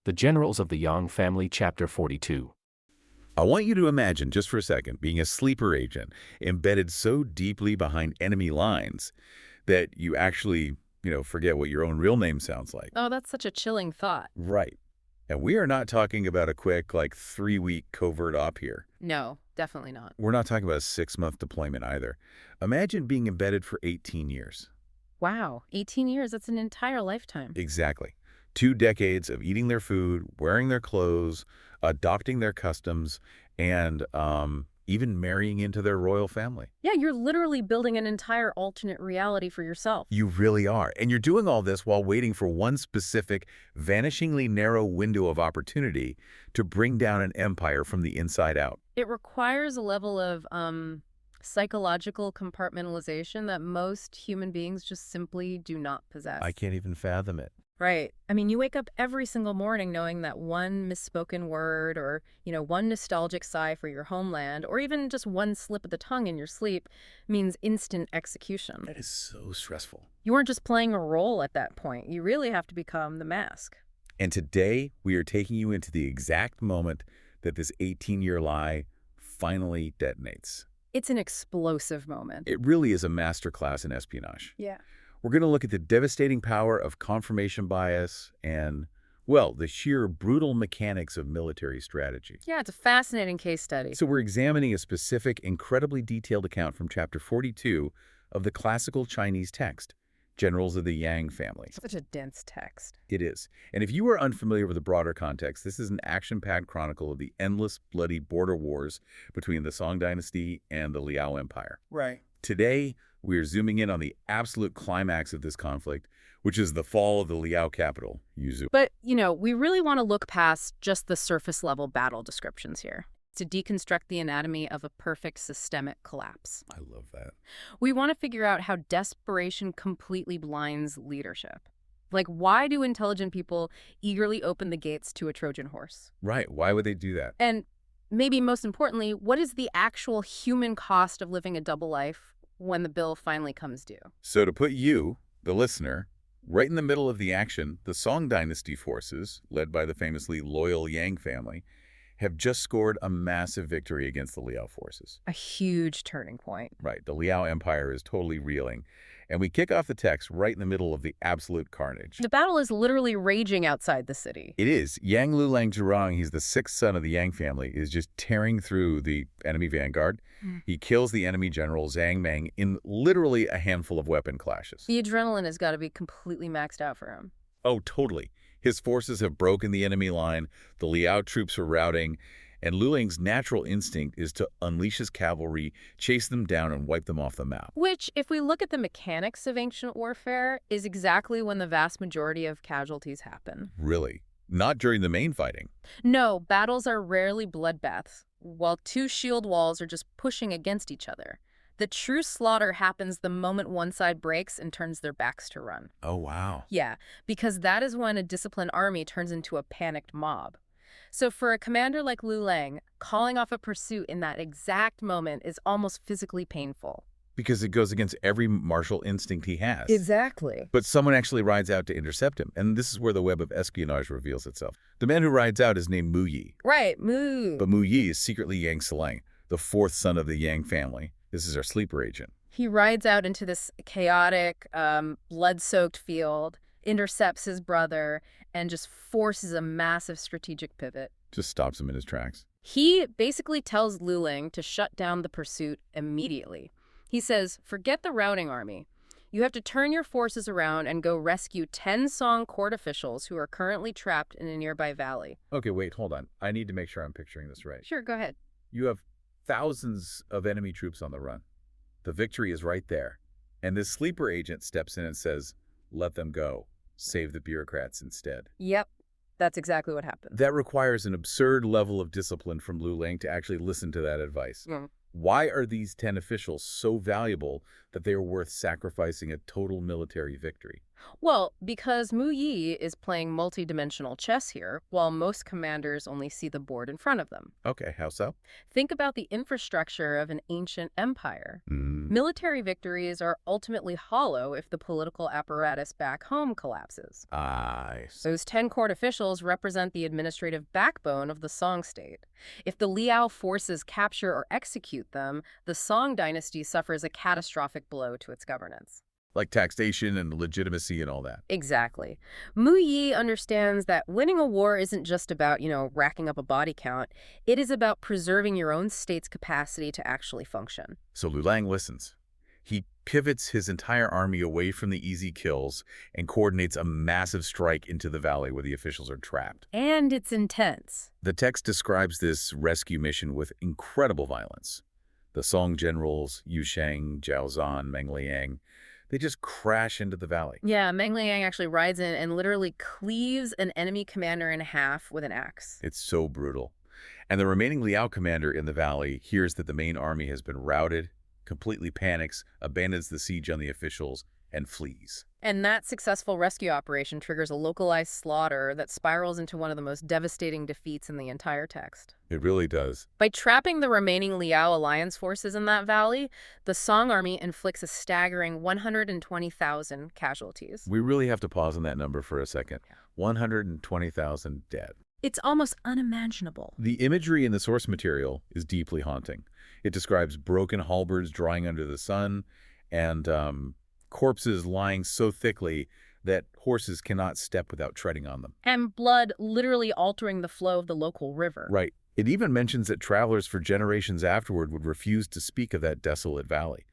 The Generals of the Yang Family, Chapter 42. I want you to imagine, just for a second, being a sleeper agent embedded so deeply behind enemy lines that you actually, forget what your own real name sounds like. Oh, that's such a chilling thought. Right. And we are not talking about a quick, 3-week covert op here. No, definitely not. We're not talking about a 6-month deployment either. Imagine being embedded for 18 years. Wow, 18 years, that's an entire lifetime. Exactly. 2 decades of eating their food, wearing their clothes, adopting their customs, and even marrying into their royal family. Yeah, you're literally building an entire alternate reality for yourself. You really are. And you're doing all this while waiting for one specific, vanishingly narrow window of opportunity to bring down an empire from the inside out. It requires a level of psychological compartmentalization that most human beings just simply do not possess. I can't even fathom it. Right. I mean, you wake up every single morning knowing that one misspoken word or, one nostalgic sigh for your homeland or even just one slip of the tongue in your sleep means instant execution. That is so stressful. You aren't just playing a role at that point. You really have to become the mask. And today, we are taking you into the exact moment that this 18-year lie finally detonates. It's an explosive moment. It really is a masterclass in espionage. Yeah. We're going to look at the devastating power of confirmation bias and, well, the sheer brutal mechanics of military strategy. Yeah, it's a fascinating case study. So we're examining a specific, incredibly detailed account from Chapter 42 of the classical Chinese text, Generals of the Yang Family. Such a dense text. It is. And if you are unfamiliar with the broader context, this is an action-packed chronicle of the endless, bloody border wars between the Song Dynasty and the Liao Empire. Right. Today, we are zooming in on the absolute climax of this conflict, which is the fall of the Liao capital, Yuzhou. But, we really want to look past just the surface-level battle descriptions here to deconstruct the anatomy of a perfect systemic collapse. I love that. We want to figure out how desperation completely blinds leadership. Like, why do intelligent people eagerly open the gates to a Trojan horse? Right. Why would they do that? And maybe most importantly, what is the actual human cost of living a double life when the bill finally comes due? So to put you, the listener, right in the middle of the action, the Song Dynasty forces, led by the famously loyal Yang family, have just scored a massive victory against the Liao forces. A huge turning point. Right. The Liao Empire is totally reeling. And we kick off the text right in the middle of the absolute carnage. The battle is literally raging outside the city. It is. Yang Lulang Zhurong, he's the 6th son of the Yang family, is just tearing through the enemy vanguard. He kills the enemy general Zhang Meng in literally a handful of weapon clashes. The adrenaline has got to be completely maxed out for him. Oh, totally. His forces have broken the enemy line, the Liao troops are routing, and Lulang's natural instinct is to unleash his cavalry, chase them down, and wipe them off the map. Which, if we look at the mechanics of ancient warfare, is exactly when the vast majority of casualties happen. Really? Not during the main fighting? No, battles are rarely bloodbaths, while two shield walls are just pushing against each other. The true slaughter happens the moment one side breaks and turns their backs to run. Oh, wow. Yeah, because that is when a disciplined army turns into a panicked mob. So for a commander like Lu Lang, calling off a pursuit in that exact moment is almost physically painful. Because it goes against every martial instinct he has. Exactly. But someone actually rides out to intercept him, and this is where the web of espionage reveals itself. The man who rides out is named Mu Yi. Right, Mu. But Mu Yi is secretly Yang Silang, the 4th son of the Yang family. This is our sleeper agent. He rides out into this chaotic, blood-soaked field, intercepts his brother, and just forces a massive strategic pivot. Just stops him in his tracks. He basically tells Lu Ling to shut down the pursuit immediately. He says, forget the routing army. You have to turn your forces around and go rescue 10 Song court officials who are currently trapped in a nearby valley. Okay, wait, hold on. I need to make sure I'm picturing this right. Sure, go ahead. You have thousands of enemy troops on the run. The victory is right there. And this sleeper agent steps in and says, let them go. Save the bureaucrats instead. Yep, that's exactly what happened. That requires an absurd level of discipline from Lu Lang to actually listen to that advice. Mm. Why are these 10 officials so valuable that they are worth sacrificing a total military victory? Well, because Mu Yi is playing multi-dimensional chess here, while most commanders only see the board in front of them. Okay, how so? Think about the infrastructure of an ancient empire. Mm, Military victories are ultimately hollow if the political apparatus back home collapses. I see. Those 10 court officials represent the administrative backbone of the Song state. If the Liao forces capture or execute them, the Song dynasty suffers a catastrophic blow to its governance. Like taxation and legitimacy and all that. Exactly. Mu Yi understands that winning a war isn't just about, racking up a body count. It is about preserving your own state's capacity to actually function. So Lu Lang listens. He pivots his entire army away from the easy kills and coordinates a massive strike into the valley where the officials are trapped. And it's intense. The text describes this rescue mission with incredible violence. The Song generals, Yu Sheng, Zhao Zan, Meng Liang, they just crash into the valley. Yeah, Meng Liang actually rides in and literally cleaves an enemy commander in half with an axe. It's so brutal. And the remaining Liao commander in the valley hears that the main army has been routed, completely panics, abandons the siege on the officials, and flees. And that successful rescue operation triggers a localized slaughter that spirals into one of the most devastating defeats in the entire text. It really does. By trapping the remaining Liao alliance forces in that valley, the Song army inflicts a staggering 120,000 casualties. We really have to pause on that number for a second. 120,000 dead. It's almost unimaginable. The imagery in the source material is deeply haunting. It describes broken halberds drying under the sun and corpses lying so thickly that horses cannot step without treading on them. And blood literally altering the flow of the local river. Right. It even mentions that travelers for generations afterward would refuse to speak of that desolate valley.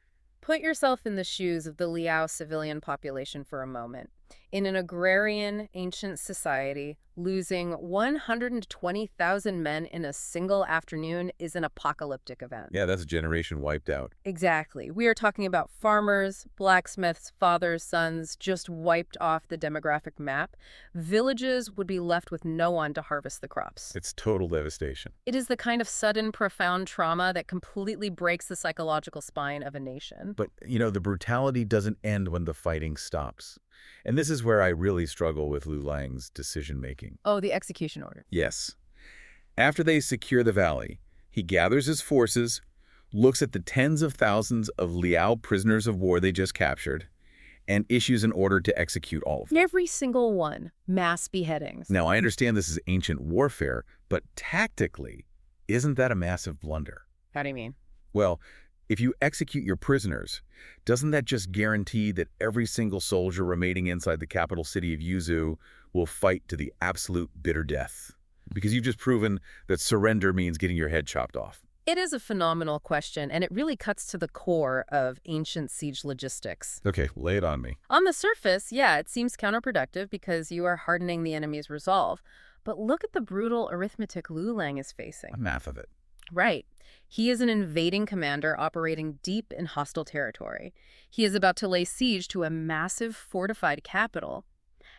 Put yourself in the shoes of the Liao civilian population for a moment. In an agrarian, ancient society, losing 120,000 men in a single afternoon is an apocalyptic event. Yeah, that's a generation wiped out. Exactly. We are talking about farmers, blacksmiths, fathers, sons, just wiped off the demographic map. Villages would be left with no one to harvest the crops. It's total devastation. It is the kind of sudden, profound trauma that completely breaks the psychological spine of a nation. But, the brutality doesn't end when the fighting stops. And this is where I really struggle with Lu Lang's decision-making. Oh, the execution order. Yes. After they secure the valley, he gathers his forces, looks at the tens of thousands of Liao prisoners of war they just captured, and issues an order to execute all of them. Every single one. Mass beheadings. Now, I understand this is ancient warfare, but tactically, isn't that a massive blunder? How do you mean? Well, if you execute your prisoners, doesn't that just guarantee that every single soldier remaining inside the capital city of Yuzhou will fight to the absolute bitter death? Because you've just proven that surrender means getting your head chopped off. It is a phenomenal question, and it really cuts to the core of ancient siege logistics. Okay, lay it on me. On the surface, yeah, it seems counterproductive because you are hardening the enemy's resolve. But look at the brutal arithmetic Lu Lang is facing. Math of it. Right. He is an invading commander operating deep in hostile territory. He is about to lay siege to a massive fortified capital.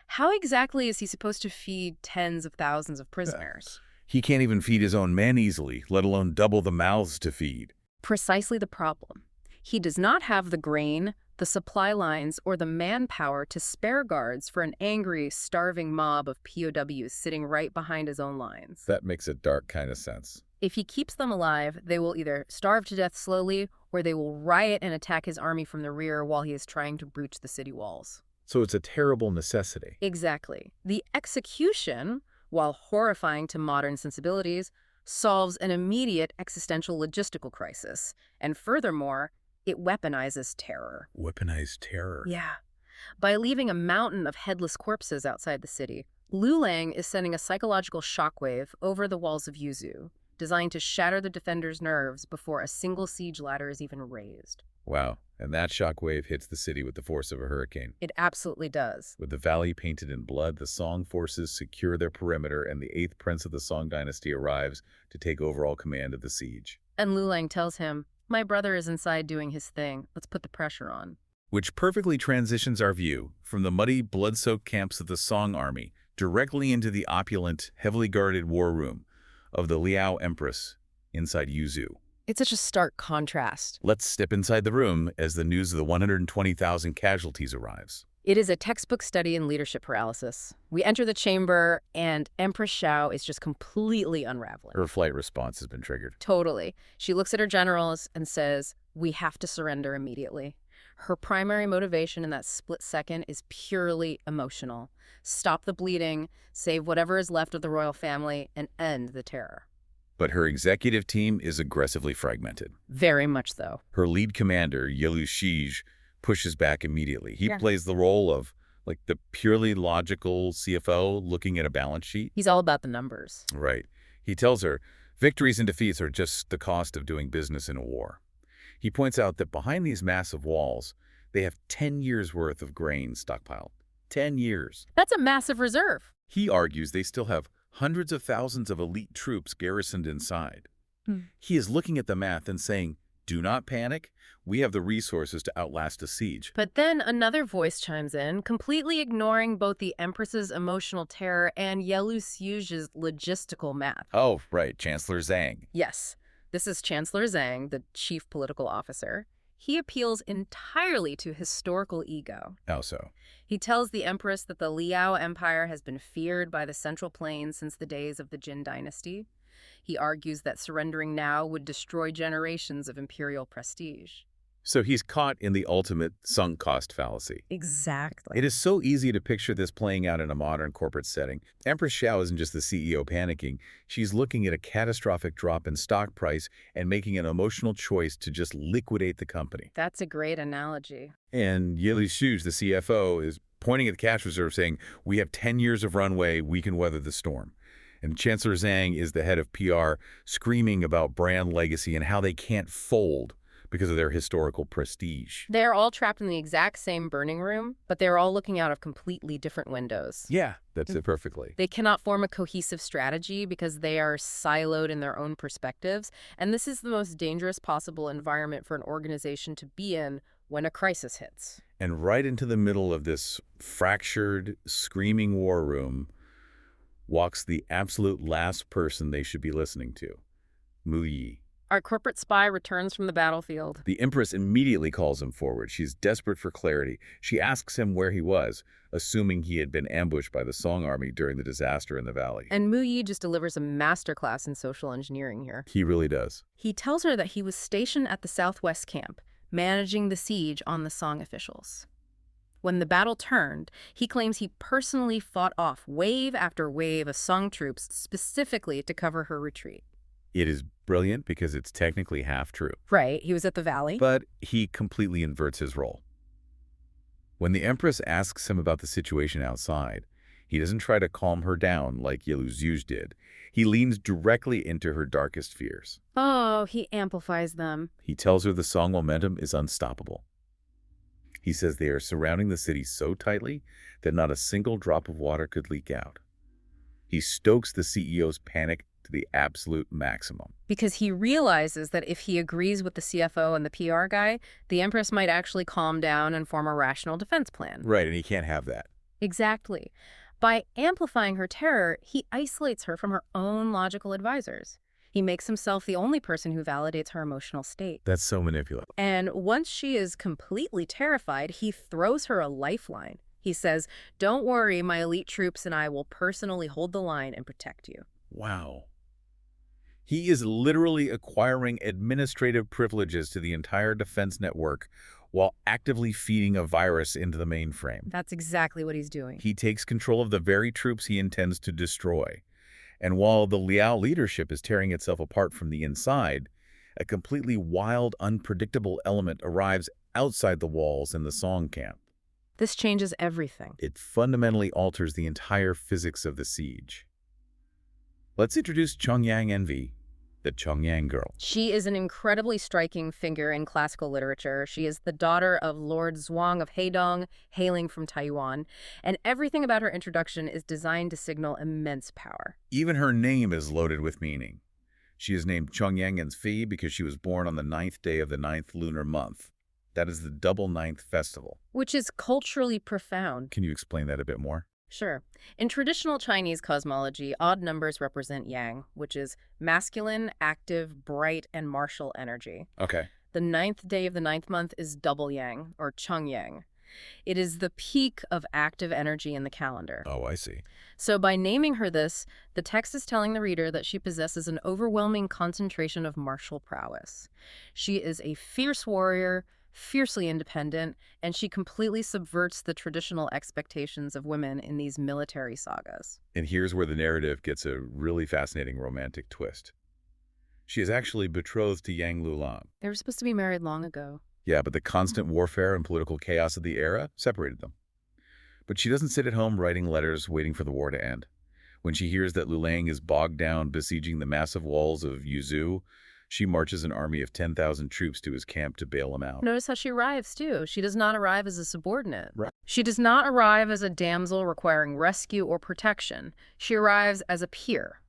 How exactly is he supposed to feed tens of thousands of prisoners? He can't even feed his own men easily, let alone double the mouths to feed. Precisely the problem. He does not have the grain, the supply lines, or the manpower to spare guards for an angry, starving mob of POWs sitting right behind his own lines. That makes a dark kind of sense. If he keeps them alive, they will either starve to death slowly, or they will riot and attack his army from the rear while he is trying to breach the city walls. So it's a terrible necessity. Exactly. The execution, while horrifying to modern sensibilities, solves an immediate existential logistical crisis. And furthermore, it weaponizes terror. Weaponized terror. Yeah. By leaving a mountain of headless corpses outside the city, Lu Lang is sending a psychological shockwave over the walls of Yuzhou, designed to shatter the defenders' nerves before a single siege ladder is even raised. Wow. And that shockwave hits the city with the force of a hurricane. It absolutely does. With the valley painted in blood, the Song forces secure their perimeter, and the 8th prince of the Song dynasty arrives to take overall command of the siege. And Lu Lang tells him, "My brother is inside doing his thing. Let's put the pressure on." Which perfectly transitions our view from the muddy, blood-soaked camps of the Song army directly into the opulent, heavily guarded war room of the Liao Empress inside Yuzhou. It's such a stark contrast. Let's step inside the room as the news of the 120,000 casualties arrives. It is a textbook study in leadership paralysis. We enter the chamber, and Empress Xiao is just completely unraveling. Her flight response has been triggered. Totally. She looks at her generals and says, "We have to surrender immediately." Her primary motivation in that split second is purely emotional. Stop the bleeding, save whatever is left of the royal family, and end the terror. But her executive team is aggressively fragmented. Very much so. Her lead commander, Yelu Shij, pushes back immediately. He plays the role of, like, the purely logical CFO looking at a balance sheet. He's all about the numbers. Right. He tells her, victories and defeats are just the cost of doing business in a war. He points out that behind these massive walls, they have 10 years' worth of grain stockpiled. 10 years. That's a massive reserve. He argues they still have hundreds of thousands of elite troops garrisoned inside. He is looking at the math and saying, do not panic. We have the resources to outlast a siege. But then another voice chimes in, completely ignoring both the Empress's emotional terror and Yelu Xij's logistical math. Oh, right, Chancellor Zhang. Yes, this is Chancellor Zhang, the chief political officer. He appeals entirely to historical ego. How so? He tells the Empress that the Liao Empire has been feared by the Central Plains since the days of the Jin dynasty. He argues that surrendering now would destroy generations of imperial prestige. So he's caught in the ultimate sunk cost fallacy. Exactly. It is so easy to picture this playing out in a modern corporate setting. Empress Xiao isn't just the CEO panicking. She's looking at a catastrophic drop in stock price and making an emotional choice to just liquidate the company. That's a great analogy. And Yeli Xu, the CFO, is pointing at the cash reserve saying, we have 10 years of runway, we can weather the storm. And Chancellor Zhang is the head of PR, screaming about brand legacy and how they can't fold because of their historical prestige. They're all trapped in the exact same burning room, but they're all looking out of completely different windows. Yeah, that's it perfectly. They cannot form a cohesive strategy because they are siloed in their own perspectives, and this is the most dangerous possible environment for an organization to be in when a crisis hits. And right into the middle of this fractured, screaming war room walks the absolute last person they should be listening to, Mu Yi. Our corporate spy returns from the battlefield. The Empress immediately calls him forward. She's desperate for clarity. She asks him where he was, assuming he had been ambushed by the Song army during the disaster in the valley. And Mu Yi just delivers a masterclass in social engineering here. He really does. He tells her that he was stationed at the Southwest camp, managing the siege on the Song officials. When the battle turned, he claims he personally fought off wave after wave of Song troops specifically to cover her retreat. It is brilliant because it's technically half true. Right, he was at the valley. But he completely inverts his role. When the Empress asks him about the situation outside, he doesn't try to calm her down like Yelu Xu did. He leans directly into her darkest fears. Oh, he amplifies them. He tells her the Song momentum is unstoppable. He says they are surrounding the city so tightly that not a single drop of water could leak out. He stokes the CEO's panic to the absolute maximum. Because he realizes that if he agrees with the CFO and the PR guy, the Empress might actually calm down and form a rational defense plan. Right, and he can't have that. Exactly. By amplifying her terror, he isolates her from her own logical advisors. He makes himself the only person who validates her emotional state. That's so manipulative. And once she is completely terrified, he throws her a lifeline. He says, "Don't worry, my elite troops and I will personally hold the line and protect you." Wow. He is literally acquiring administrative privileges to the entire defense network while actively feeding a virus into the mainframe. That's exactly what he's doing. He takes control of the very troops he intends to destroy. And while the Liao leadership is tearing itself apart from the inside, a completely wild, unpredictable element arrives outside the walls in the Song camp. This changes everything. It fundamentally alters the entire physics of the siege. Let's introduce Chongyang Envy, the Chongyang girl. She is an incredibly striking figure in classical literature. She is the daughter of Lord Zhuang of Heidong, hailing from Taiwan, and everything about her introduction is designed to signal immense power. Even her name is loaded with meaning. She is named Chongyang Envy because she was born on the 9th day of the 9th lunar month. That is the double 9th festival. Which is culturally profound. Can you explain that a bit more? Sure. In traditional Chinese cosmology, odd numbers represent yang, which is masculine, active, bright, and martial energy. Okay. The 9th day of the 9th month is double yang, or Cheng Yang. It is the peak of active energy in the calendar. Oh, I see. So by naming her this, the text is telling the reader that she possesses an overwhelming concentration of martial prowess. She is a fierce warrior, fiercely independent, and she completely subverts the traditional expectations of women in these military sagas. And here's where the narrative gets a really fascinating romantic twist. She is actually betrothed to Yang Lulang. They were supposed to be married long ago. Yeah, but the constant warfare and political chaos of the era separated them. But she doesn't sit at home writing letters waiting for the war to end. When she hears that Lulang is bogged down besieging the massive walls of Yuzhou, she marches an army of 10,000 troops to his camp to bail him out. Notice how she arrives, too. She does not arrive as a subordinate. Right. She does not arrive as a damsel requiring rescue or protection. She arrives as a peer,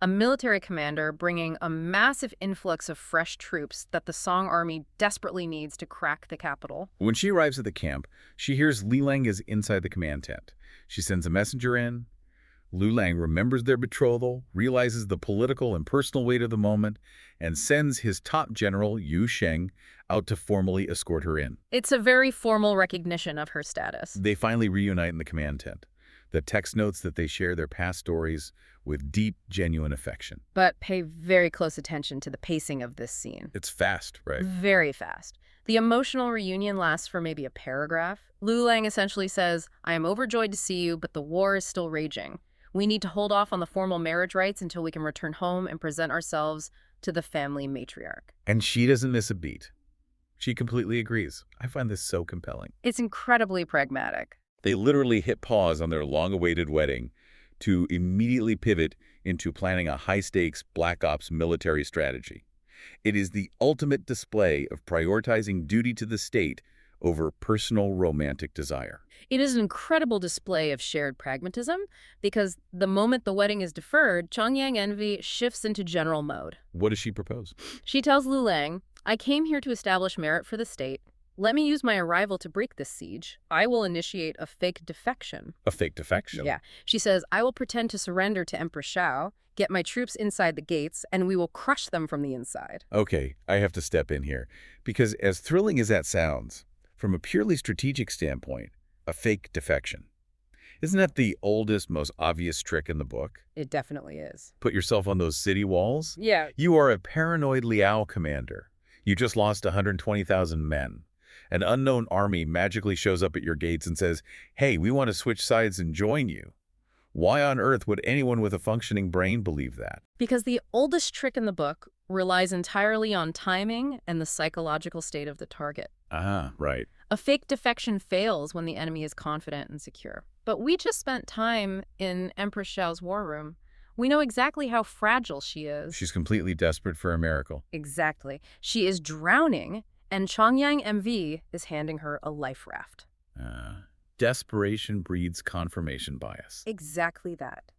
a military commander bringing a massive influx of fresh troops that the Song army desperately needs to crack the capital. When she arrives at the camp, she hears Lilang is inside the command tent. She sends a messenger in. Lulang remembers their betrothal, realizes the political and personal weight of the moment, and sends his top general, Yu Sheng, out to formally escort her in. It's a very formal recognition of her status. They finally reunite in the command tent. The text notes that they share their past stories with deep, genuine affection. But pay very close attention to the pacing of this scene. It's fast, right? Very fast. The emotional reunion lasts for maybe a paragraph. Lulang essentially says, "I am overjoyed to see you, but the war is still raging. We need to hold off on the formal marriage rites until we can return home and present ourselves to the family matriarch." And she doesn't miss a beat. She completely agrees. I find this so compelling. It's incredibly pragmatic. They literally hit pause on their long-awaited wedding to immediately pivot into planning a high-stakes Black Ops military strategy. It is the ultimate display of prioritizing duty to the state over personal romantic desire. It is an incredible display of shared pragmatism because the moment the wedding is deferred, Chongyang Envy shifts into general mode. What does she propose? She tells Lulang, "I came here to establish merit for the state. Let me use my arrival to break this siege. I will initiate a fake defection." A fake defection? Yeah. She says, "I will pretend to surrender to Empress Xiao, get my troops inside the gates, and we will crush them from the inside." Okay, I have to step in here. Because as thrilling as that sounds, from a purely strategic standpoint, a fake defection. Isn't that the oldest, most obvious trick in the book? It definitely is. Put yourself on those city walls? Yeah. You are a paranoid Liao commander. You just lost 120,000 men. An unknown army magically shows up at your gates and says, "Hey, we want to switch sides and join you." Why on earth would anyone with a functioning brain believe that? Because the oldest trick in the book relies entirely on timing and the psychological state of the target. Ah, right. A fake defection fails when the enemy is confident and secure. But we just spent time in Empress Xiao's war room. We know exactly how fragile she is. She's completely desperate for a miracle. Exactly. She is drowning, and Chongyang MV is handing her a life raft. Desperation breeds confirmation bias. Exactly that.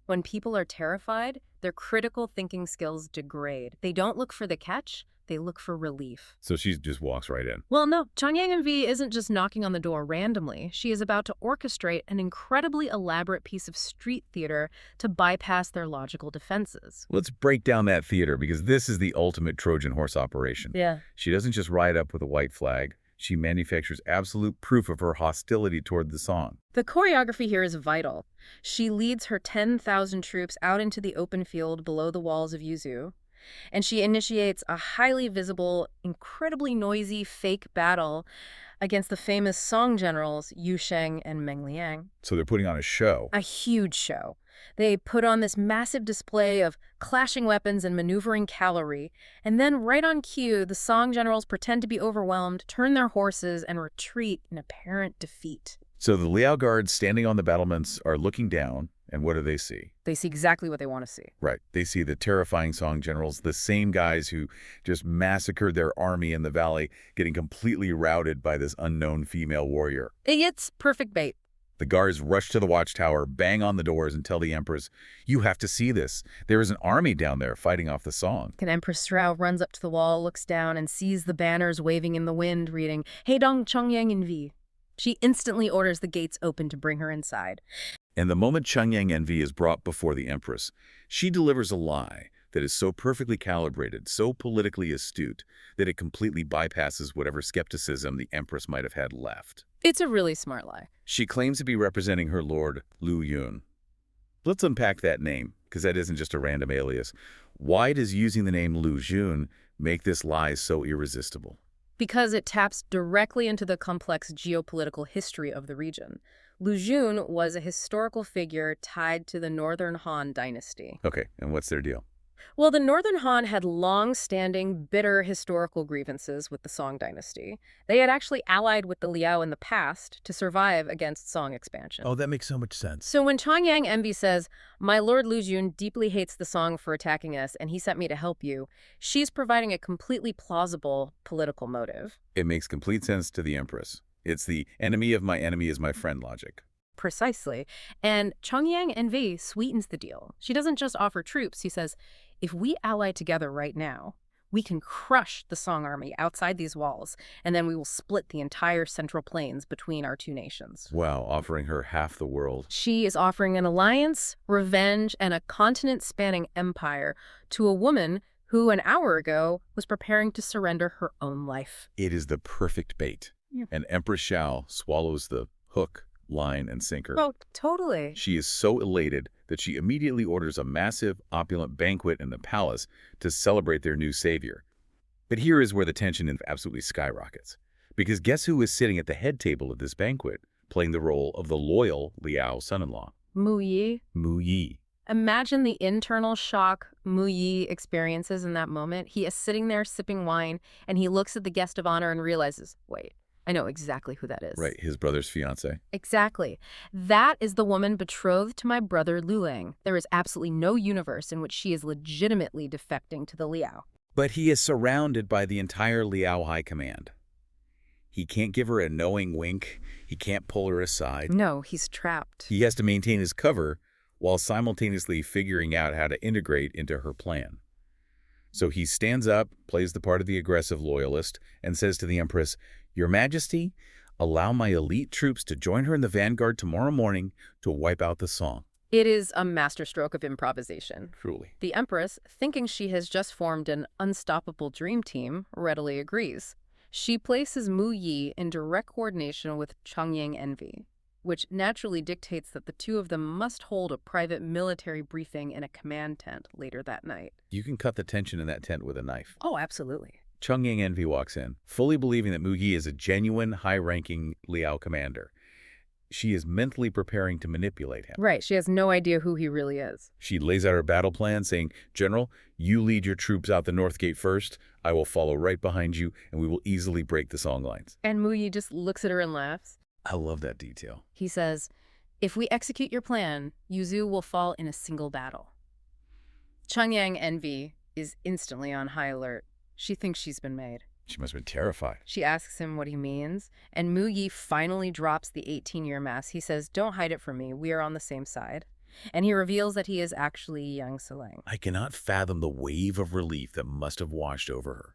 When people are terrified, their critical thinking skills degrade. They don't look for the catch, they look for relief. So she just walks right in. Well, no, Chongyang MV isn't just knocking on the door randomly. She is about to orchestrate an incredibly elaborate piece of street theater to bypass their logical defenses. Let's break down that theater, because this is the ultimate Trojan horse operation. Yeah. She doesn't just ride up with a white flag. She manufactures absolute proof of her hostility toward the Song. The choreography here is vital. She leads her 10,000 troops out into the open field below the walls of Yuzhou, and she initiates a highly visible, incredibly noisy fake battle against the famous Song generals Yu Sheng and Meng Liang. So they're putting on a show. A huge show. They put on this massive display of clashing weapons and maneuvering cavalry, and then right on cue, the Song generals pretend to be overwhelmed, turn their horses, and retreat in apparent defeat. So the Liao guards standing on the battlements are looking down, and what do they see? They see exactly what they want to see. Right. They see the terrifying Song generals, the same guys who just massacred their army in the valley, getting completely routed by this unknown female warrior. It's perfect bait. The guards rush to the watchtower, bang on the doors, and tell the Empress, "You have to see this. There is an army down there fighting off the Song." And Empress Xiao runs up to the wall, looks down, and sees the banners waving in the wind, reading, "Heidong Chongyang Envi." She instantly orders the gates open to bring her inside. And the moment Chongyang Envy is brought before the Empress, she delivers a lie, that is so perfectly calibrated, so politically astute, that it completely bypasses whatever skepticism the Empress might have had left. It's a really smart lie. She claims to be representing her lord, Liu Yun. Let's unpack that name, because that isn't just a random alias. Why does using the name Liu Yun make this lie so irresistible? Because it taps directly into the complex geopolitical history of the region. Liu Jun was a historical figure tied to the Northern Han dynasty. Okay, and what's their deal? Well, the Northern Han had long-standing, bitter historical grievances with the Song dynasty. They had actually allied with the Liao in the past to survive against Song expansion. Oh, that makes so much sense. So when Chongyang Envy says, "My lord Liu Jun deeply hates the Song for attacking us, and he sent me to help you," she's providing a completely plausible political motive. It makes complete sense to the Empress. It's the enemy of my enemy is my friend logic. Precisely. And Chongyang Envy sweetens the deal. She doesn't just offer troops. She says, if we ally together right now, we can crush the Song army outside these walls, and then we will split the entire Central Plains between our two nations. Wow, offering her half the world. She is offering an alliance, revenge, and a continent-spanning empire to a woman who an hour ago was preparing to surrender her own life. It is the perfect bait. Yeah. And Empress Xiao swallows the hook, line, and sinker. Oh, totally. She is so elated that she immediately orders a massive, opulent banquet in the palace to celebrate their new savior. But here is where the tension absolutely skyrockets. Because guess who is sitting at the head table of this banquet, playing the role of the loyal Liao son-in-law? Mu Yi. Mu Yi. Imagine the internal shock Mu Yi experiences in that moment. He is sitting there sipping wine, and he looks at the guest of honor and realizes, wait, I know exactly who that is. Right, his brother's fiancée. Exactly. That is the woman betrothed to my brother Lulang. There is absolutely no universe in which she is legitimately defecting to the Liao. But he is surrounded by the entire Liao High Command. He can't give her a knowing wink. He can't pull her aside. No, he's trapped. He has to maintain his cover while simultaneously figuring out how to integrate into her plan. So he stands up, plays the part of the aggressive loyalist, and says to the Empress, "Your Majesty, allow my elite troops to join her in the vanguard tomorrow morning to wipe out the Song." It is a masterstroke of improvisation. Truly. The Empress, thinking she has just formed an unstoppable dream team, readily agrees. She places Mu Yi in direct coordination with Chongyang Envy, which naturally dictates that the two of them must hold a private military briefing in a command tent later that night. You can cut the tension in that tent with a knife. Oh, absolutely. Chongyang Envy walks in, fully believing that Mu Yi is a genuine, high-ranking Liao commander. She is mentally preparing to manipulate him. Right, she has no idea who he really is. She lays out her battle plan, saying, "General, you lead your troops out the north gate first. I will follow right behind you, and we will easily break the Song lines." And Mu Yi just looks at her and laughs. I love that detail. He says, "If we execute your plan, Yuzu will fall in a single battle." Chongyang Envy is instantly on high alert. She thinks she's been made. She must have been terrified. She asks him what he means, and Mu Yi finally drops the 18-year mask. He says, "Don't hide it from me. We are on the same side." And he reveals that he is actually Yang Seleng. I cannot fathom the wave of relief that must have washed over her.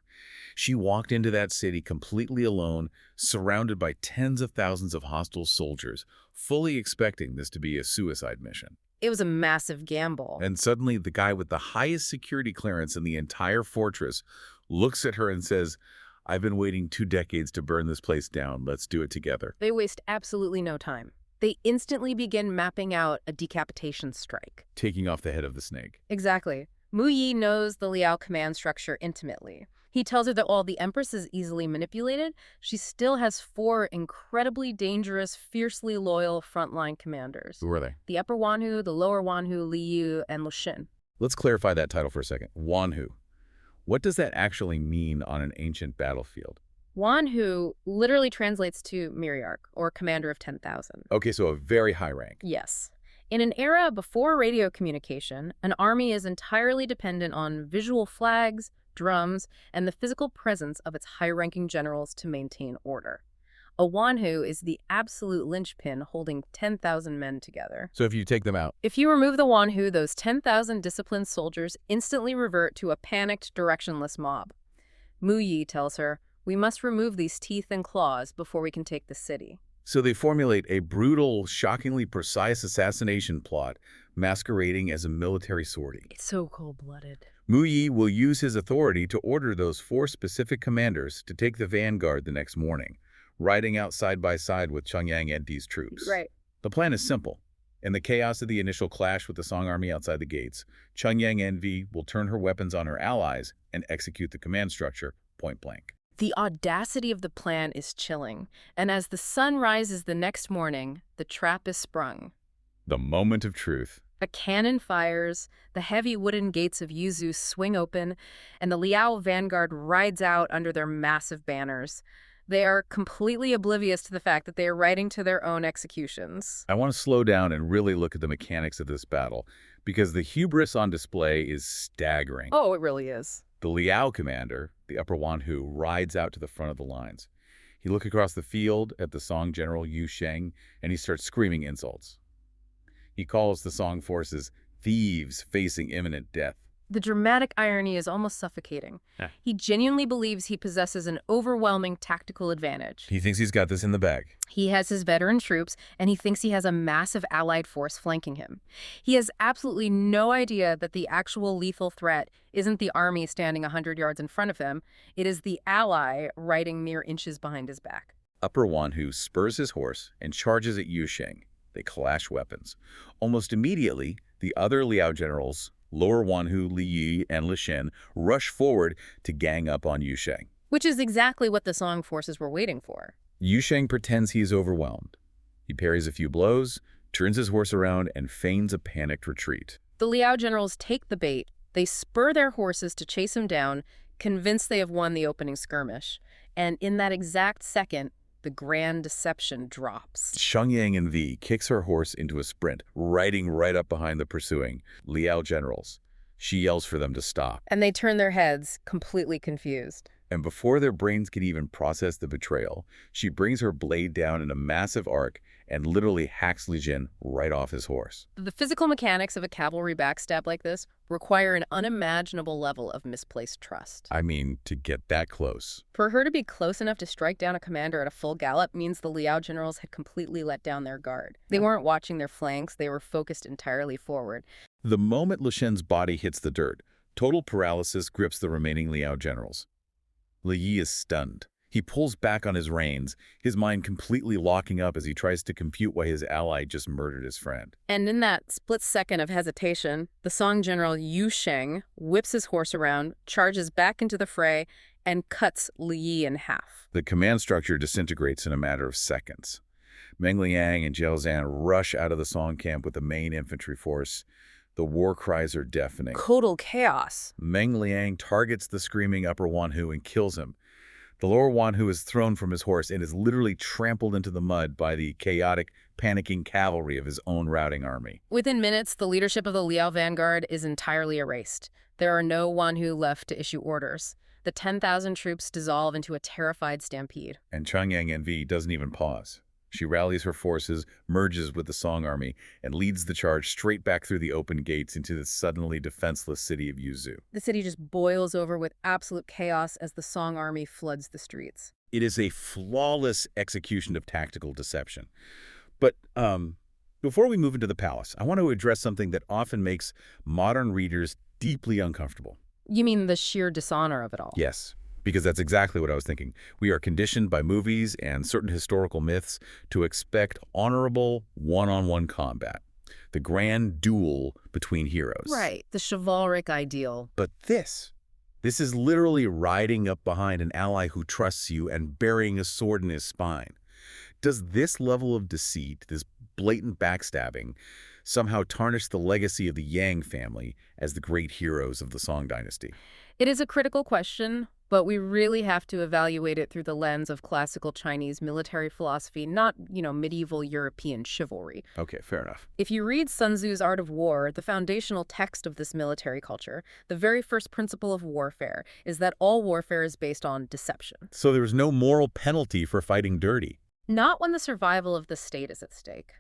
She walked into that city completely alone, surrounded by tens of thousands of hostile soldiers, fully expecting this to be a suicide mission. It was a massive gamble. And suddenly, the guy with the highest security clearance in the entire fortress looks at her and says, "I've been waiting 2 decades to burn this place down. Let's do it together." They waste absolutely no time. They instantly begin mapping out a decapitation strike. Taking off the head of the snake. Exactly. Mu Yi knows the Liao command structure intimately. He tells her that while the Empress is easily manipulated, she still has 4 incredibly dangerous, fiercely loyal frontline commanders. Who are they? The Upper Wanhu, the Lower Wanhu, Li Yu, and Lu Xun. Let's clarify that title for a second. Wanhu. What does that actually mean on an ancient battlefield? Wanhu literally translates to Myriarch, or Commander of 10,000. Okay, so a very high rank. Yes. In an era before radio communication, an army is entirely dependent on visual flags, drums, and the physical presence of its high-ranking generals to maintain order. A Wanhu is the absolute linchpin holding 10,000 men together. So if you take them out, If you remove the Wanhu, those 10,000 disciplined soldiers instantly revert to a panicked, directionless mob. Mu Yi tells her, "We must remove these teeth and claws before we can take the city." so they formulate a brutal, shockingly precise assassination plot masquerading as a military sortie. It's so cold-blooded. Mu Yi will use his authority to order those 4 specific commanders to take the vanguard the next morning, riding out side by side with Chungyang Endi's troops. Right. The plan is simple. In the chaos of the initial clash with the Song army outside the gates, Chungyang Envi will turn her weapons on her allies and execute the command structure point blank. The audacity of the plan is chilling, and as the sun rises the next morning, the trap is sprung. The moment of truth. A cannon fires, the heavy wooden gates of Yuzhu swing open, and the Liao vanguard rides out under their massive banners. They are completely oblivious to the fact that they are riding to their own executions. I want to slow down and really look at the mechanics of this battle, because the hubris on display is staggering. Oh, it really is. The Liao commander, the Upper Wanhu, rides out to the front of the lines. He looks across the field at the Song general Yu Sheng, and he starts screaming insults. He calls the Song forces thieves facing imminent death. The dramatic irony is almost suffocating. He genuinely believes he possesses an overwhelming tactical advantage. He thinks he's got this in the bag. He has his veteran troops, and he thinks he has a massive allied force flanking him. He has absolutely no idea that the actual lethal threat isn't the army standing 100 yards in front of him. It is the ally riding mere inches behind his back. Upper Wanhu spurs his horse and charges at Yu Sheng. They clash weapons. Almost immediately, the other Liao generals, Lower Wanhu, Li Yi, and Li Shen, rush forward to gang up on Yu Sheng. Which is exactly what the Song forces were waiting for. Yu Sheng pretends he is overwhelmed. He parries a few blows, turns his horse around, and feigns a panicked retreat. The Liao generals take the bait. They spur their horses to chase him down, convinced they have won the opening skirmish. And in that exact second, the grand deception drops. Chungyang Envi kicks her horse into a sprint, riding right up behind the pursuing Liao generals. She yells for them to stop. And they turn their heads, completely confused. And before their brains can even process the betrayal, she brings her blade down in a massive arc and literally hacks Li Jin right off his horse. The physical mechanics of a cavalry backstab like this require an unimaginable level of misplaced trust. I mean, to get that close. For her to be close enough to strike down a commander at a full gallop means the Liao generals had completely let down their guard. They weren't watching their flanks, they were focused entirely forward. The moment Li Shen's body hits the dirt, total paralysis grips the remaining Liao generals. Li Yi is stunned. He pulls back on his reins, his mind completely locking up as he tries to compute why his ally just murdered his friend. And in that split second of hesitation, the Song general Yu Sheng whips his horse around, charges back into the fray, and cuts Li Yi in half. The command structure disintegrates in a matter of seconds. Meng Liang and Zhao Zan rush out of the Song camp with the main infantry force. The war cries are deafening. Total chaos. Meng Liang targets the screaming Upper Wanhu and kills him. The Lower Wanhu is thrown from his horse and is literally trampled into the mud by the chaotic, panicking cavalry of his own routing army. Within minutes, the leadership of the Liao vanguard is entirely erased. There are no Wanhu left to issue orders. The 10,000 troops dissolve into a terrified stampede. And Chungyang Envi doesn't even pause. She rallies her forces, merges with the Song army, and leads the charge straight back through the open gates into the suddenly defenseless city of Yuzhu. The city just boils over with absolute chaos as the Song army floods the streets. It is a flawless execution of tactical deception. But before we move into the palace, I want to address something that often makes modern readers deeply uncomfortable. You mean the sheer dishonor of it all? Yes. Because that's exactly what I was thinking. We are conditioned by movies and certain historical myths to expect honorable one-on-one combat, the grand duel between heroes. Right, the chivalric ideal. But this is literally riding up behind an ally who trusts you and burying a sword in his spine. Does this level of deceit, this blatant backstabbing, somehow tarnish the legacy of the Yang family as the great heroes of the Song dynasty? It is a critical question, but we really have to evaluate it through the lens of classical Chinese military philosophy, not, medieval European chivalry. Okay, fair enough. If you read Sun Tzu's Art of War, the foundational text of this military culture, the very first principle of warfare is that all warfare is based on deception. So there's no moral penalty for fighting dirty? Not when the survival of the state is at stake.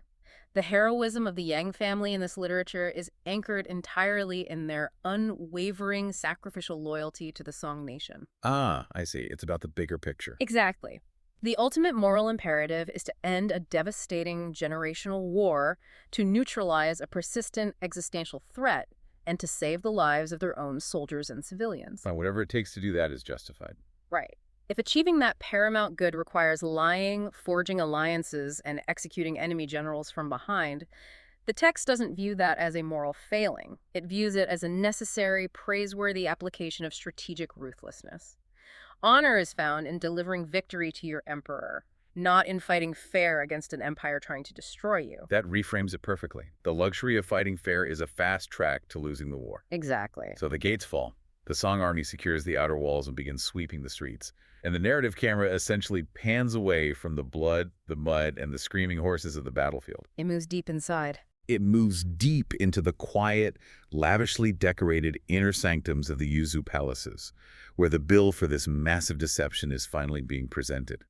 The heroism of the Yang family in this literature is anchored entirely in their unwavering sacrificial loyalty to the Song nation. Ah, I see. It's about the bigger picture. Exactly. The ultimate moral imperative is to end a devastating generational war, to neutralize a persistent existential threat, and to save the lives of their own soldiers and civilians. Fine, whatever it takes to do that is justified. Right. If achieving that paramount good requires lying, forging alliances, and executing enemy generals from behind, the text doesn't view that as a moral failing. It views it as a necessary, praiseworthy application of strategic ruthlessness. Honor is found in delivering victory to your emperor, not in fighting fair against an empire trying to destroy you. That reframes it perfectly. The luxury of fighting fair is a fast track to losing the war. Exactly. So the gates fall. The Song army secures the outer walls and begins sweeping the streets. And the narrative camera essentially pans away from the blood, the mud, and the screaming horses of the battlefield. It moves deep inside. It moves deep into the quiet, lavishly decorated inner sanctums of the Yuzu palaces, where the bill for this massive deception is finally being presented.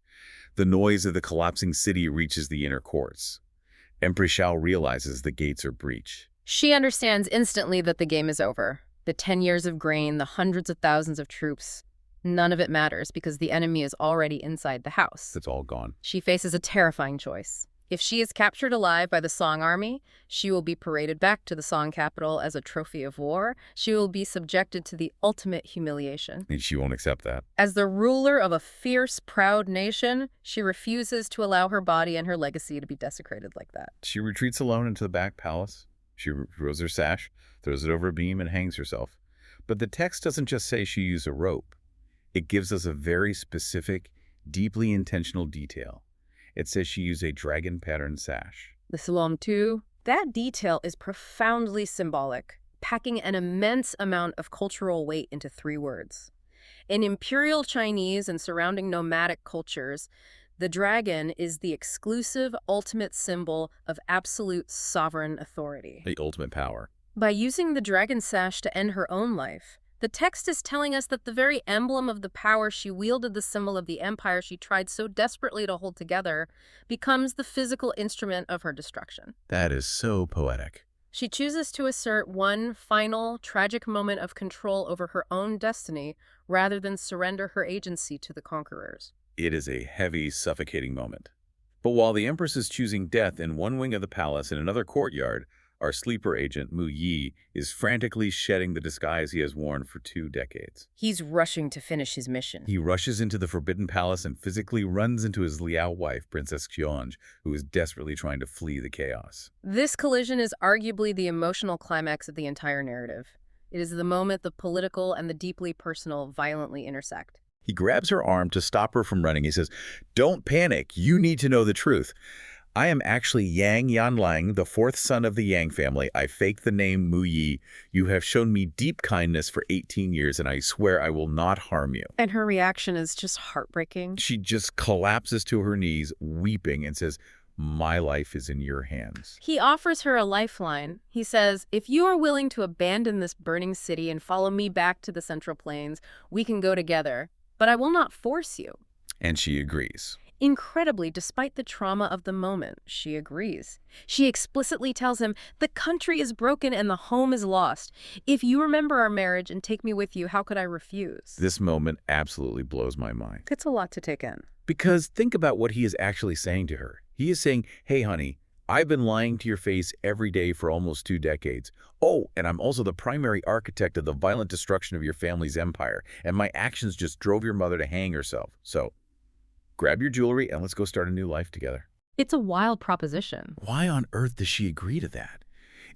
The noise of the collapsing city reaches the inner courts. Empress Xiao realizes the gates are breached. She understands instantly that the game is over. The 10 years of grain, the hundreds of thousands of troops, none of it matters because the enemy is already inside the house. It's all gone. She faces a terrifying choice. If she is captured alive by the Song army, she will be paraded back to the Song capital as a trophy of war. She will be subjected to the ultimate humiliation. And she won't accept that. As the ruler of a fierce, proud nation, she refuses to allow her body and her legacy to be desecrated like that. She retreats alone into the back palace. She throws her sash, throws it over a beam, and hangs herself. But the text doesn't just say she used a rope. It gives us a very specific, deeply intentional detail. It says she used a dragon pattern sash. The Salam too. That detail is profoundly symbolic, packing an immense amount of cultural weight into 3 words. In imperial Chinese and surrounding nomadic cultures, the dragon is the exclusive, ultimate symbol of absolute sovereign authority. The ultimate power. By using the dragon sash to end her own life, the text is telling us that the very emblem of the power she wielded, the symbol of the empire she tried so desperately to hold together, becomes the physical instrument of her destruction. That is so poetic. She chooses to assert one final, tragic moment of control over her own destiny rather than surrender her agency to the conquerors. It is a heavy, suffocating moment. But while the Empress is choosing death in one wing of the palace in another courtyard, our sleeper agent, Mu Yi, is frantically shedding the disguise he has worn for 2 decades. He's rushing to finish his mission. He rushes into the Forbidden Palace and physically runs into his Liao wife, Princess Qianj, who is desperately trying to flee the chaos. This collision is arguably the emotional climax of the entire narrative. It is the moment the political and the deeply personal violently intersect. He grabs her arm to stop her from running. He says, "Don't panic. You need to know the truth. I am actually Yang Yanlang, the 4th son of the Yang family. I faked the name Mu Yi. You have shown me deep kindness for 18 years, and I swear I will not harm you." And her reaction is just heartbreaking. She just collapses to her knees, weeping, and says, "My life is in your hands." He offers her a lifeline. He says, "If you are willing to abandon this burning city and follow me back to the Central Plains, we can go together, but I will not force you." And she agrees. Incredibly, despite the trauma of the moment, she agrees. She explicitly tells him, "The country is broken and the home is lost. If you remember our marriage and take me with you, how could I refuse?" This moment absolutely blows my mind. It's a lot to take in. Because think about what he is actually saying to her. He is saying, "Hey, honey, I've been lying to your face every day for almost 2 decades. Oh, and I'm also the primary architect of the violent destruction of your family's empire, and my actions just drove your mother to hang herself. So grab your jewelry and let's go start a new life together." It's a wild proposition. Why on earth does she agree to that?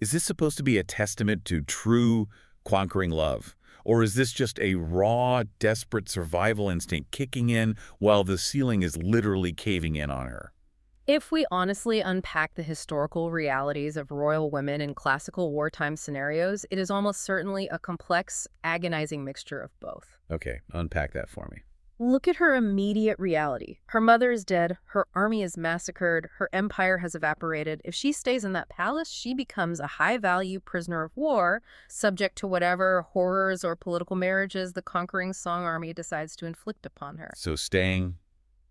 Is this supposed to be a testament to true, conquering love? Or is this just a raw, desperate survival instinct kicking in while the ceiling is literally caving in on her? If we honestly unpack the historical realities of royal women in classical wartime scenarios, it is almost certainly a complex, agonizing mixture of both. Okay, unpack that for me. Look at her immediate reality. Her mother is dead, her army is massacred, her empire has evaporated. If she stays in that palace, she becomes a high-value prisoner of war, subject to whatever horrors or political marriages the conquering Song army decides to inflict upon her. So staying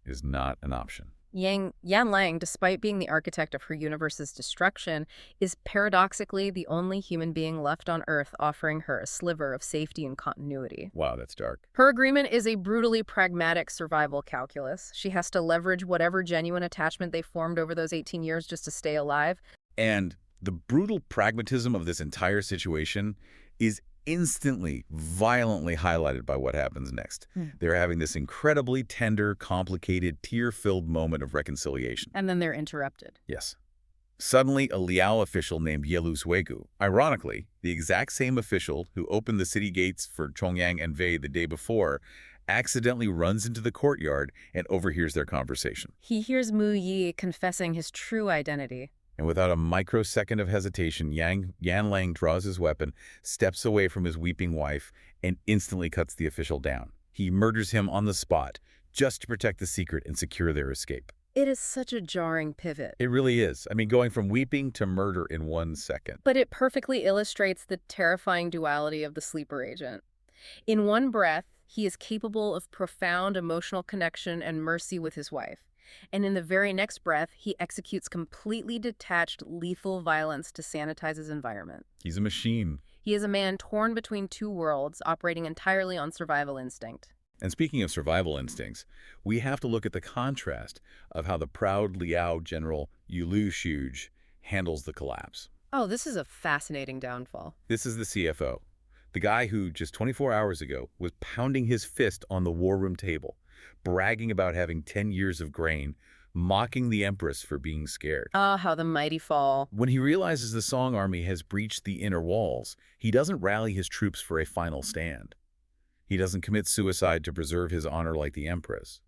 is not an option. Yang Yanlang, despite being the architect of her universe's destruction, is paradoxically the only human being left on Earth offering her a sliver of safety and continuity. Wow, that's dark. Her agreement is a brutally pragmatic survival calculus. She has to leverage whatever genuine attachment they formed over those 18 years just to stay alive. And The brutal pragmatism of this entire situation is instantly, violently highlighted by what happens next. They're having this incredibly tender, complicated, tear-filled moment of reconciliation. And then they're interrupted. Yes. Suddenly, a Liao official named Yelu Suegu, ironically, the exact same official who opened the city gates for Chongyang and Wei the day before, accidentally runs into the courtyard and overhears their conversation. He hears Mu Yi confessing his true identity. And without a microsecond of hesitation, Yan Lang draws his weapon, steps away from his weeping wife, and instantly cuts the official down. He murders him on the spot, just to protect the secret and secure their escape. It is such a jarring pivot. It really is. I mean, going from weeping to murder in 1 second. But it perfectly illustrates the terrifying duality of the sleeper agent. In one breath, he is capable of profound emotional connection and mercy with his wife. And in the very next breath, he executes completely detached, lethal violence to sanitize his environment. He's a machine. He is a man torn between two worlds, operating entirely on survival instinct. And speaking of survival instincts, we have to look at the contrast of how the proud Liao general Yulu Shuge handles the collapse. Oh, this is a fascinating downfall. This is the CFO, the guy who just 24 hours ago was pounding his fist on the war room table, bragging about having 10 years of grain, mocking the Empress for being scared. Ah, how the mighty fall. When he realizes the Song army has breached the inner walls, he doesn't rally his troops for a final stand. He doesn't commit suicide to preserve his honor like the Empress.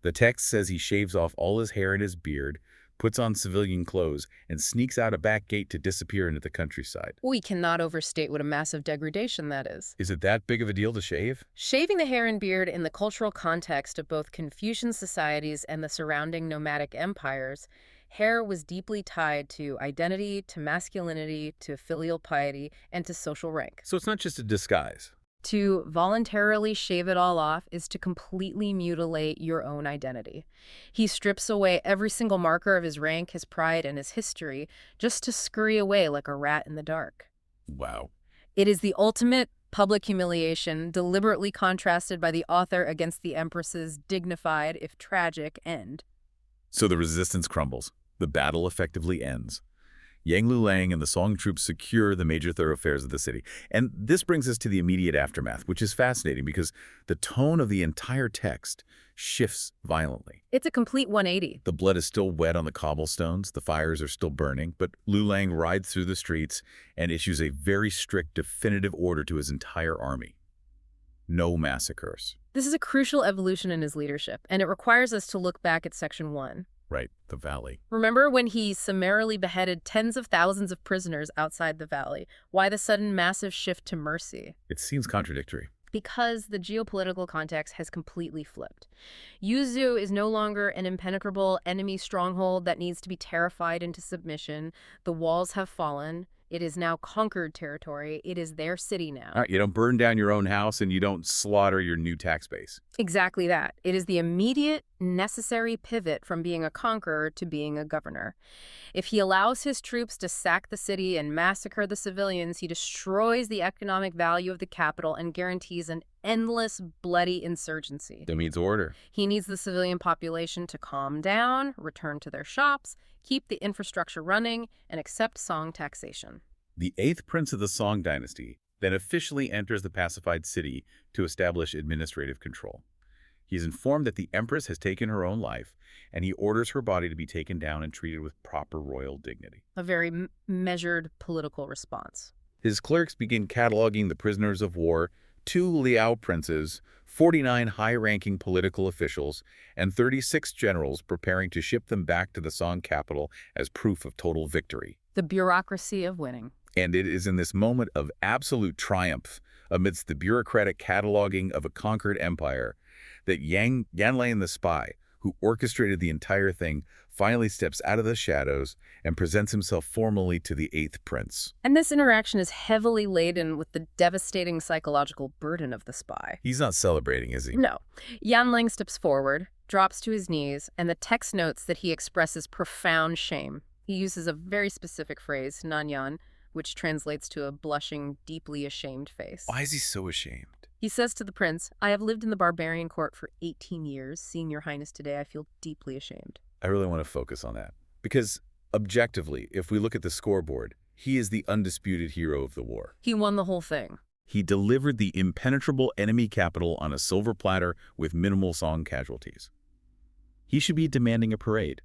The text says he shaves off all his hair and his beard, puts on civilian clothes, and sneaks out a back gate to disappear into the countryside. We cannot overstate what a massive degradation that is. Is it that big of a deal to shave? Shaving the hair and beard in the cultural context of both Confucian societies and the surrounding nomadic empires, hair was deeply tied to identity, to masculinity, to filial piety, and to social rank. So it's not just a disguise. To voluntarily shave it all off is to completely mutilate your own identity. He strips away every single marker of his rank, his pride, and his history just to scurry away like a rat in the dark. Wow. It is the ultimate public humiliation, deliberately contrasted by the author against the Empress's dignified, if tragic, end. So the resistance crumbles. The battle effectively ends. Yang Lulang and the Song troops secure the major thoroughfares of the city. And this brings us to the immediate aftermath, which is fascinating because the tone of the entire text shifts violently. It's a complete 180. The blood is still wet on the cobblestones, the fires are still burning, but Lulang rides through the streets and issues a very strict, definitive order to his entire army. No massacres. This is a crucial evolution in his leadership, and it requires us to look back at Section 1. Right, the valley. Remember when he summarily beheaded tens of thousands of prisoners outside the valley? Why the sudden massive shift to mercy? It seems contradictory. Because the geopolitical context has completely flipped. Yuzhou is no longer an impenetrable enemy stronghold that needs to be terrified into submission. The walls have fallen. It is now conquered territory. It is their city now. All right, you don't burn down your own house and you don't slaughter your new tax base. Exactly that. It is the immediate, necessary pivot from being a conqueror to being a governor. If he allows his troops to sack the city and massacre the civilians, he destroys the economic value of the capital and guarantees an endless, bloody insurgency. That means order. He needs the civilian population to calm down, return to their shops, keep the infrastructure running, and accept Song taxation. The 8th prince of the Song dynasty then officially enters the pacified city to establish administrative control. He is informed that the Empress has taken her own life, and he orders her body to be taken down and treated with proper royal dignity. A very measured political response. His clerks begin cataloging the prisoners of war, 2 Liao princes, 49 high-ranking political officials, and 36 generals preparing to ship them back to the Song capital as proof of total victory. The bureaucracy of winning. And it is in this moment of absolute triumph, amidst the bureaucratic cataloging of a conquered empire, that Yan Lang the spy, who orchestrated the entire thing, finally steps out of the shadows and presents himself formally to the 8th prince. And this interaction is heavily laden with the devastating psychological burden of the spy. He's not celebrating, is he? No. Yan Lang steps forward, drops to his knees, and the text notes that he expresses profound shame. He uses a very specific phrase, nanyan, which translates to a blushing, deeply ashamed face. Why is he so ashamed? He says to the prince, "I have lived in the barbarian court for 18 years. Seeing your highness today, I feel deeply ashamed." I really want to focus on that. Because Objectively, if we look at the scoreboard, he is the undisputed hero of the war. He won the whole thing. He delivered the impenetrable enemy capital on a silver platter with minimal Song casualties. He should be demanding a parade.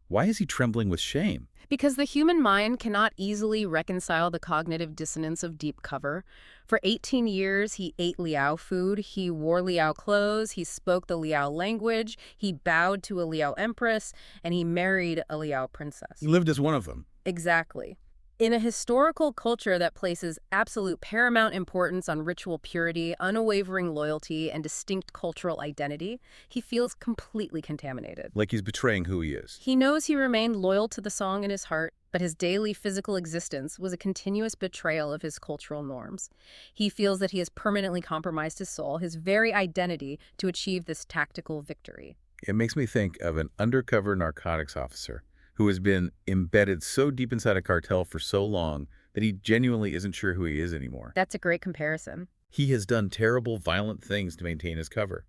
Why is he trembling with shame? Because the human mind cannot easily reconcile the cognitive dissonance of deep cover. For 18 years, he ate Liao food, he wore Liao clothes, he spoke the Liao language, he bowed to a Liao empress, and he married a Liao princess. He lived as one of them. Exactly. In a historical culture that places absolute paramount importance on ritual purity, unwavering loyalty, and distinct cultural identity, he feels completely contaminated. Like he's betraying who he is. He knows he remained loyal to the song in his heart, but his daily physical existence was a continuous betrayal of his cultural norms. He feels that he has permanently compromised his soul, his very identity, to achieve this tactical victory. It makes me think of an undercover narcotics officer who has been embedded so deep inside a cartel for so long that he genuinely isn't sure who he is anymore. That's a great comparison. He has done terrible, violent things to maintain his cover.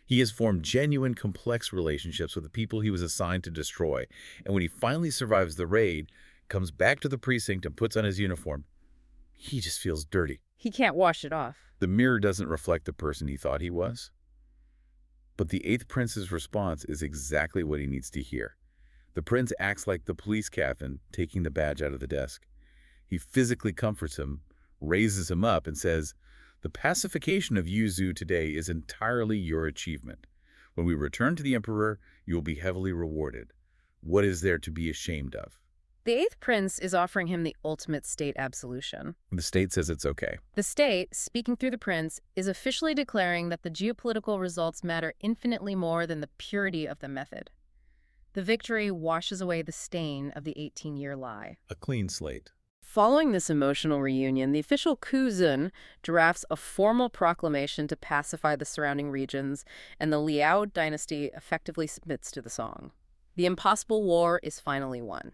He has formed genuine, complex relationships with the people he was assigned to destroy, and when he finally survives the raid, comes back to the precinct and puts on his uniform, he just feels dirty. He can't wash it off. The mirror doesn't reflect the person he thought he was. But the Eighth Prince's response is exactly what he needs to hear. The prince acts like the police captain taking the badge out of the desk. He physically comforts him, raises him up, and says, "The pacification of Yuzhou today is entirely your achievement. When we return to the emperor, you will be heavily rewarded. What is there to be ashamed of?" The Eighth Prince is offering him the ultimate state absolution. The state says it's okay. The state, speaking through the prince, is officially declaring that the geopolitical results matter infinitely more than the purity of the method. The victory washes away the stain of the 18-year lie. A clean slate. Following this emotional reunion, the official Kuzun drafts a formal proclamation to pacify the surrounding regions, and the Liao dynasty effectively submits to the song. The impossible war is finally won.